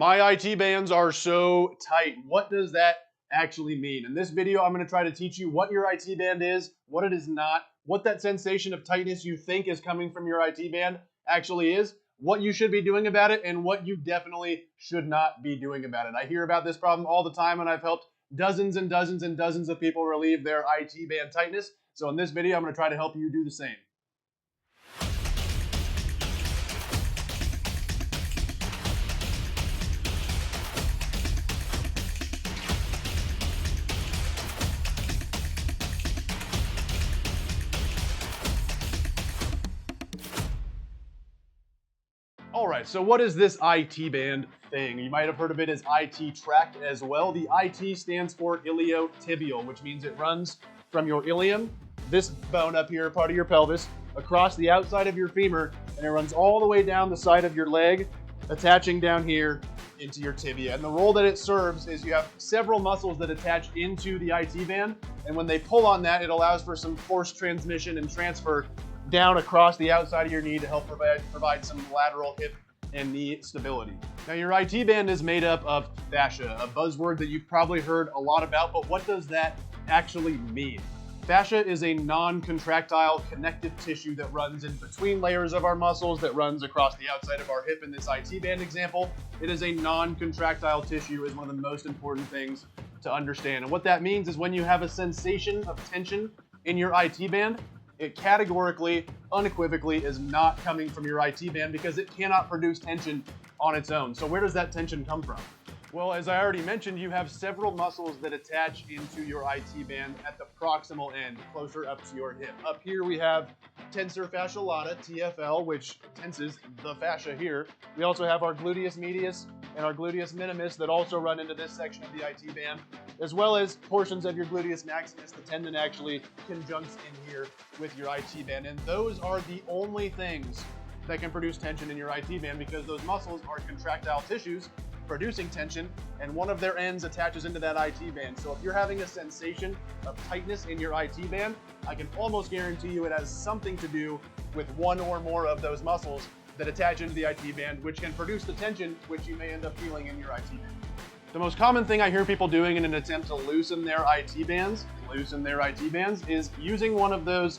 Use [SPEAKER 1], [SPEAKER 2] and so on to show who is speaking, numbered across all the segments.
[SPEAKER 1] My IT bands are so tight. What does that actually mean? In this video, I'm going to try to teach you what your IT band is, what it is not, what that sensation of tightness you think is coming from your IT band actually is, what you should be doing about it, and what you definitely should not be doing about it. I hear about this problem all the time, and I've helped dozens and dozens and dozens of people relieve their IT band tightness. So in this video, I'm going to try to help you do the same. Alright, so what is this IT band thing? You might have heard of it as IT tract as well. The IT stands for iliotibial, which means it runs from your ilium, this bone up here, part of your pelvis, across the outside of your femur, and it runs all the way down the side of your leg, attaching down here into your tibia. And the role that it serves is you have several muscles that attach into the IT band, and when they pull on that, it allows for some force transmission and transfer down across the outside of your knee to help provide some lateral hip and knee stability. Now, your IT band is made up of fascia, a buzzword that you've probably heard a lot about, but what does that actually mean? Fascia is a non-contractile connective tissue that runs in between layers of our muscles, that runs across the outside of our hip in this IT band example. It is a non-contractile tissue is one of the most important things to understand. And what that means is when you have a sensation of tension in your IT band, it categorically, unequivocally is not coming from your IT band because it cannot produce tension on its own. So where does that tension come from? Well, as I already mentioned, you have several muscles that attach into your IT band at the proximal end, closer up to your hip. Up here we have tensor fascia lata, TFL, which tenses the fascia here. We also have our gluteus medius and our gluteus minimus that also run into this section of the IT band, as well as portions of your gluteus maximus. The tendon actually conjuncts in here with your IT band, and those are the only things that can produce tension in your IT band because those muscles are contractile tissues producing tension, and one of their ends attaches into that IT band. So if you're having a sensation of tightness in your IT band, I can almost guarantee you it has something to do with one or more of those muscles that attach into the IT band, which can produce the tension which you may end up feeling in your IT band. The most common thing I hear people doing in an attempt to loosen their IT bands is using one of those,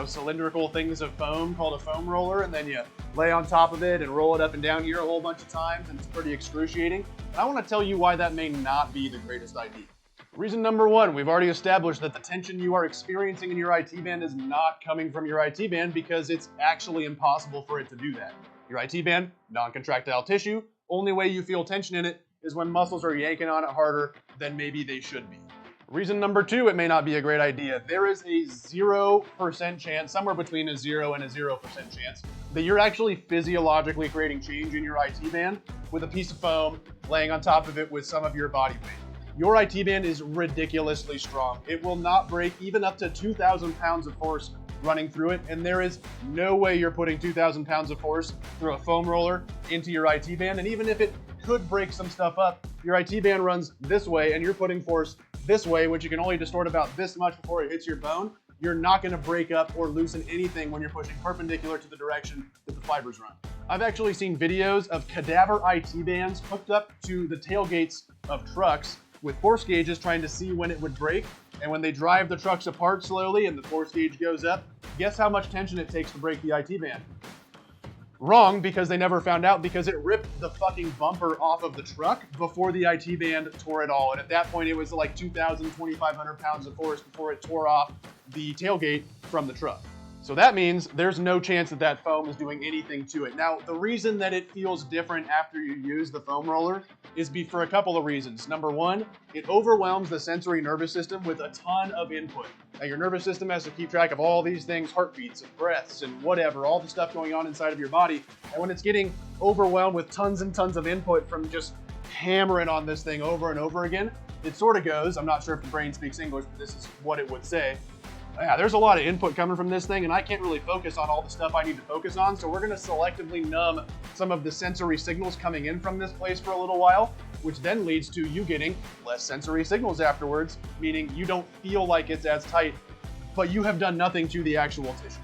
[SPEAKER 1] cylindrical things of foam called a foam roller, and then you lay on top of it and roll it up and down here a whole bunch of times, and it's pretty excruciating. And I want to tell you why that may not be the greatest idea. Reason number one, we've already established that the tension you are experiencing in your IT band is not coming from your IT band because it's actually impossible for it to do that. Your IT band, non-contractile tissue, only way you feel tension in it is when muscles are yanking on it harder than maybe they should be. Reason number two, it may not be a great idea. There is a 0% chance, somewhere between a 0 and a 0% chance, that you're actually physiologically creating change in your IT band with a piece of foam laying on top of it with some of your body weight. Your IT band is ridiculously strong. It will not break even up to 2,000 pounds of force running through it, and there is no way you're putting 2,000 pounds of force through a foam roller into your IT band, and even if it could break some stuff up, your IT band runs this way and you're putting force this way, which you can only distort about this much before it hits your bone. You're not going to break up or loosen anything when you're pushing perpendicular to the direction that the fibers run. I've actually seen videos of cadaver IT bands hooked up to the tailgates of trucks with force gauges trying to see when it would break. And when they drive the trucks apart slowly and the force gauge goes up, guess how much tension it takes to break the IT band? Wrong, because they never found out, because it ripped the fucking bumper off of the truck before the IT band tore it all. And at that point, it was like 2,000, 2,500 pounds of force before it tore off the tailgate from the truck. So that means there's no chance that that foam is doing anything to it. Now, the reason that it feels different after you use the foam roller is for a couple of reasons. Number one, it overwhelms the sensory nervous system with a ton of input. Now, your nervous system has to keep track of all these things, heartbeats and breaths and whatever, all the stuff going on inside of your body. And when it's getting overwhelmed with tons and tons of input from just hammering on this thing over and over again, it sort of goes, I'm not sure if the brain speaks English, but this is what it would say. Yeah, there's a lot of input coming from this thing, and I can't really focus on all the stuff I need to focus on, so we're going to selectively numb some of the sensory signals coming in from this place for a little while, which then leads to you getting less sensory signals afterwards, meaning you don't feel like it's as tight, but you have done nothing to the actual tissue.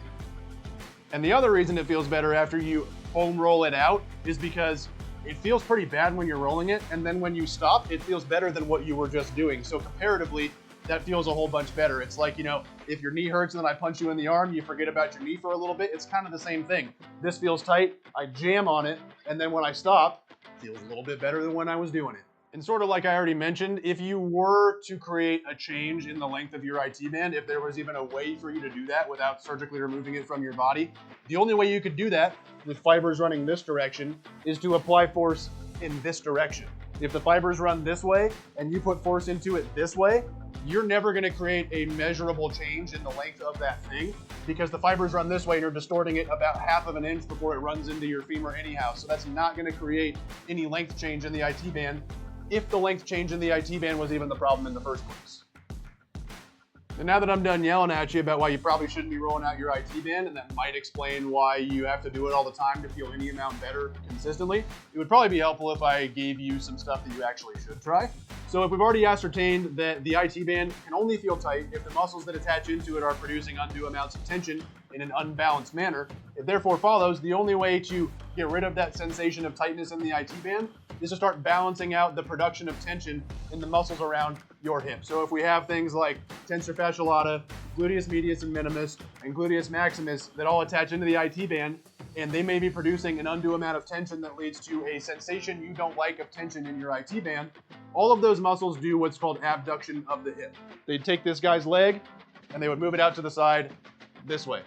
[SPEAKER 1] And the other reason it feels better after you foam roll it out is because it feels pretty bad when you're rolling it, and then when you stop, it feels better than what you were just doing. So comparatively, that feels a whole bunch better. It's like, you know, if your knee hurts and then I punch you in the arm, you forget about your knee for a little bit. It's kind of the same thing. This feels tight, I jam on it, and then when I stop, it feels a little bit better than when I was doing it. And sort of like I already mentioned, if you were to create a change in the length of your IT band, if there was even a way for you to do that without surgically removing it from your body, the only way you could do that with fibers running this direction is to apply force in this direction. If the fibers run this way and you put force into it this way, you're never going to create a measurable change in the length of that thing because the fibers run this way and you're distorting it about 1/2 of an inch before it runs into your femur anyhow. So that's not going to create any length change in the IT band if the length change in the IT band was even the problem in the first place. And now that I'm done yelling at you about why you probably shouldn't be rolling out your IT band, and that might explain why you have to do it all the time to feel any amount better consistently, it would probably be helpful if I gave you some stuff that you actually should try. So if we've already ascertained that the IT band can only feel tight if the muscles that attach into it are producing undue amounts of tension in an unbalanced manner, it therefore follows the only way to get rid of that sensation of tightness in the IT band is to start balancing out the production of tension in the muscles around your hip. So if we have things like tensor fascia lata, gluteus medius and minimus, and gluteus maximus that all attach into the IT band, and they may be producing an undue amount of tension that leads to a sensation you don't like of tension in your IT band, all of those muscles do what's called abduction of the hip. They'd take this guy's leg and they would move it out to the side this way.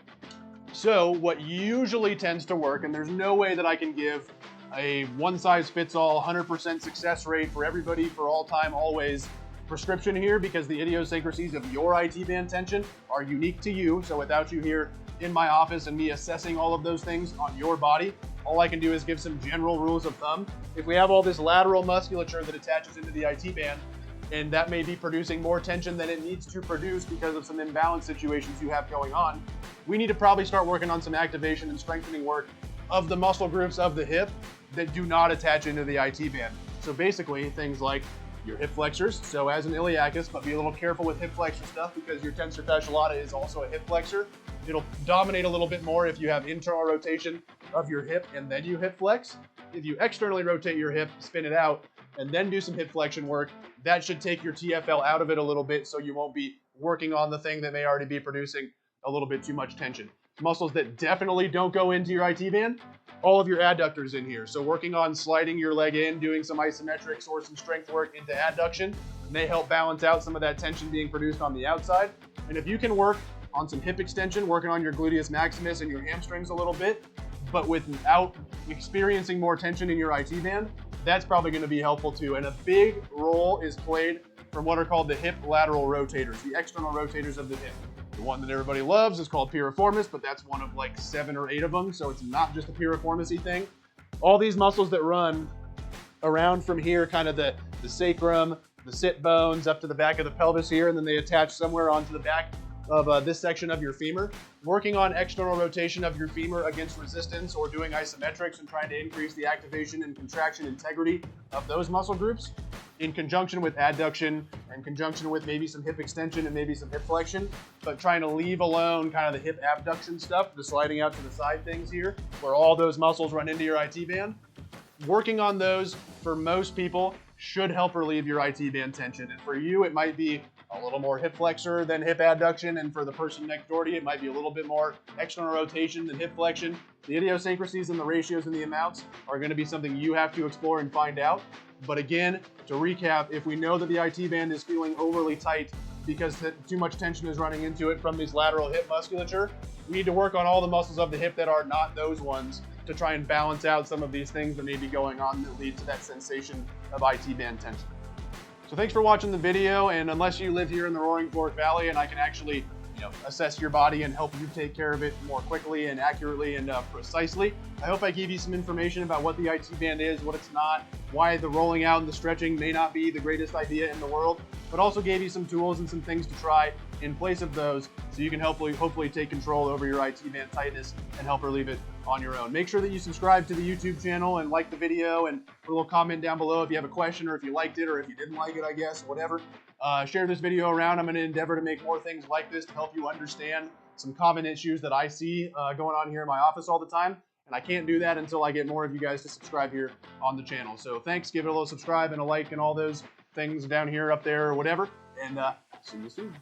[SPEAKER 1] So what usually tends to work, and there's no way that I can give a one-size-fits-all 100% success rate for everybody for all time, always prescription here, because the idiosyncrasies of your IT band tension are unique to you. So without you here in my office and me assessing all of those things on your body, all I can do is give some general rules of thumb. If we have all this lateral musculature that attaches into the IT band, and that may be producing more tension than it needs to produce because of some imbalance situations you have going on, we need to probably start working on some activation and strengthening work of the muscle groups of the hip that do not attach into the IT band. So basically things like your hip flexors, so as an iliacus, but be a little careful with hip flexor stuff because your tensor fascia lata is also a hip flexor. It'll dominate a little bit more if you have internal rotation of your hip and then you hip flex. If you externally rotate your hip, spin it out, and then do some hip flexion work, that should take your TFL out of it a little bit so you won't be working on the thing that may already be producing a little bit too much tension. Muscles that definitely don't go into your IT band, all of your adductors in here. So working on sliding your leg in, doing some isometrics or some strength work into adduction may help balance out some of that tension being produced on the outside. And if you can work on some hip extension, working on your gluteus maximus and your hamstrings a little bit, but without experiencing more tension in your IT band, that's probably going to be helpful too. And a big role is played from what are called the hip lateral rotators, the external rotators of the hip. The one that everybody loves is called piriformis, but that's one of like 7 or 8 of them, so it's not just a piriformis-y thing. All these muscles that run around from here, kind of the sacrum, the sit bones, up to the back of the pelvis here, and then they attach somewhere onto the back of this section of your femur. Working on external rotation of your femur against resistance or doing isometrics and trying to increase the activation and contraction integrity of those muscle groups in conjunction with adduction and conjunction with maybe some hip extension and maybe some hip flexion, but trying to leave alone kind of the hip abduction stuff, the sliding out to the side things here, where all those muscles run into your IT band. Working on those for most people should help relieve your IT band tension. And for you, it might be a little more hip flexor than hip adduction. And for the person next door to you, it might be a little bit more external rotation than hip flexion. The idiosyncrasies and the ratios and the amounts are going to be something you have to explore and find out. But again, to recap, if we know that the IT band is feeling overly tight because too much tension is running into it from these lateral hip musculature, we need to work on all the muscles of the hip that are not those ones to try and balance out some of these things that may be going on that lead to that sensation of IT band tension. So thanks for watching the video, and unless you live here in the Roaring Fork Valley and I can actually assess your body and help you take care of it more quickly and accurately and precisely, I hope I gave you some information about what the IT band is, what it's not, why the rolling out and the stretching may not be the greatest idea in the world, but also gave you some tools and some things to try in place of those so you can hopefully take control over your IT band tightness and help relieve it on your own. Make sure that you subscribe to the YouTube channel and like the video and put a little comment down below if you have a question or if you liked it or if you didn't like it, I guess, whatever. Share this video around. I'm going to endeavor to make more things like this to help you understand some common issues that I see going on here in my office all the time. And I can't do that until I get more of you guys to subscribe here on the channel. So thanks, give it a little subscribe and a like and all those things down here, up there, or whatever. And see you soon.